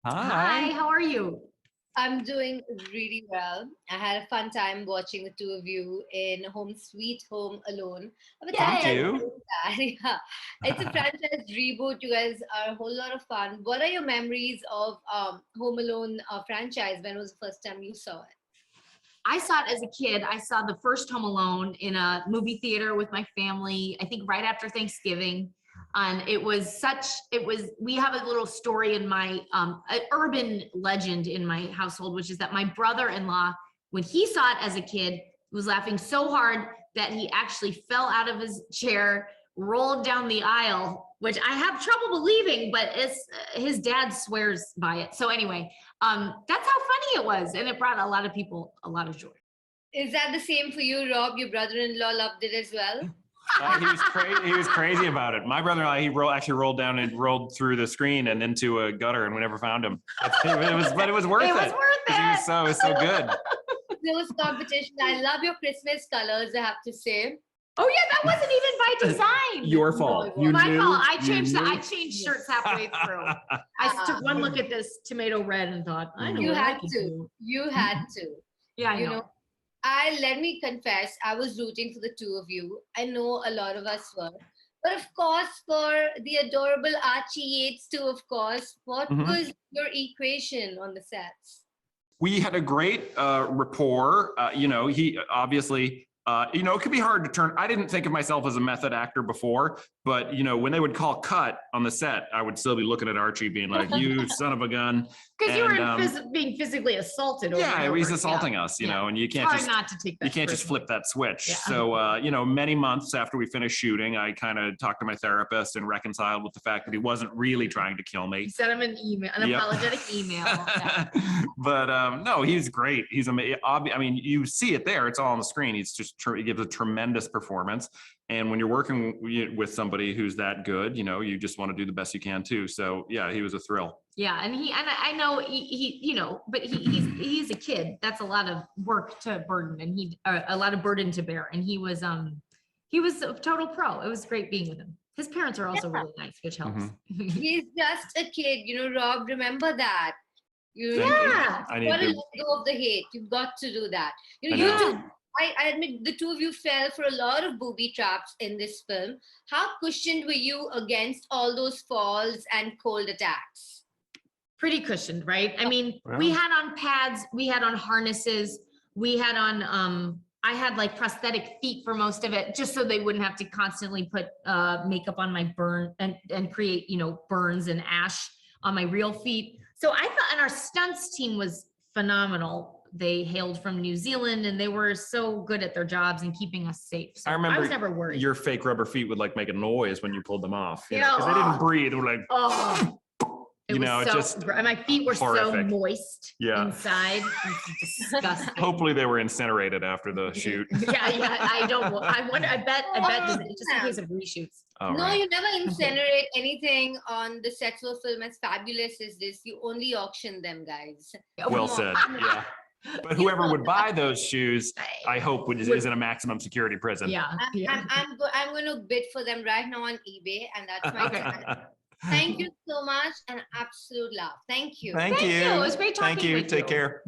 Hi, how are you? I'm doing really well. I had a fun time watching the two of you in Home Sweet Home Alone. But Yeah. Thank tell us you. about that. Yeah. It's a franchise reboot. You guys are a whole lot of fun. What are your memories of Home Alone franchise? When was the first time you saw it? I saw it as a kid. I saw the first Home Alone in a movie theater with my family, I think right after Thanksgiving. And we have a little story in my, an urban legend in my household, which is that my brother-in-law, when he saw it as a kid, was laughing so hard that he actually fell out of his chair, rolled down the aisle, which I have trouble believing, but his dad swears by it. So anyway, that's how funny it was. And it brought a lot of people a lot of joy. Is that the same for you, Rob? Your brother-in-law loved it as well? He was crazy about it. My brother-in-law, actually rolled down and rolled through the screen and into a gutter, and we never found him. It was worth it. It was worth it. He was so good. There was competition. I love your Christmas colors, I have to say. Oh yeah, that wasn't even by design. Your fault. You My knew, fault. I you changed knew. shirts halfway through. I took one look at this tomato red and thought, I know You what I had can to. do. You had to. Yeah, I You know. know, let me confess, I was rooting for the two of you. I know a lot of us were. But of course, for the adorable Archie Yates too, of course, what was your equation on the sets? We had a great rapport. He obviously, it could be hard to turn. I didn't think of myself as a method actor before, but when they would call cut on the set, I would still be looking at Archie being like, you son of a gun. Because you were being physically assaulted. Yeah, he's assaulting us, and you can't just flip that switch. Yeah. So, many months after we finished shooting, I kind of talked to my therapist and reconciled with the fact that he wasn't really trying to kill me. You sent him an email, an apologetic email. Yeah. But no, he's great. He's amazing. I mean, you see it there. It's all on the screen. He gives a tremendous performance. And when you're working with somebody who's that good, you just want to do the best you can too. So yeah, he was a thrill. Yeah, and I know but he's a kid. That's a lot of work to burden, and a lot of burden to bear. And he was a total pro. It was great being with him. His parents are also really nice, which helps. He's just a kid, Rob. Remember that. You Yeah. got to let go of the hate. You've got to do that. You two. I admit the two of you fell for a lot of booby traps in this film. How cushioned were you against all those falls and cold attacks? Pretty cushioned, right? I mean, we had on pads, we had on harnesses, we had on, I had like prosthetic feet for most of it, just so they wouldn't have to constantly put makeup on my burn and create, burns and ash on my real feet. So I thought, and our stunts team was phenomenal. They hailed from New Zealand and they were so good at their jobs and keeping us safe. So I remember I was never worried. Your fake rubber feet would like make a noise when you pulled them off. Because they didn't breathe. It was like, my feet were horrific. So moist inside. It's disgusting. Hopefully they were incinerated after the shoot. I bet just in case of reshoots. No, you never incinerate anything on the sets of a film as fabulous as this. You only auction them, guys. Well said. Yeah. But whoever would buy those shoes, I hope is in a maximum security prison. Yeah. I'm going to bid for them right now on eBay, and that's my plan. Thank you so much. An absolute love. Thank you. Thank you. It was great talking with you. Take care.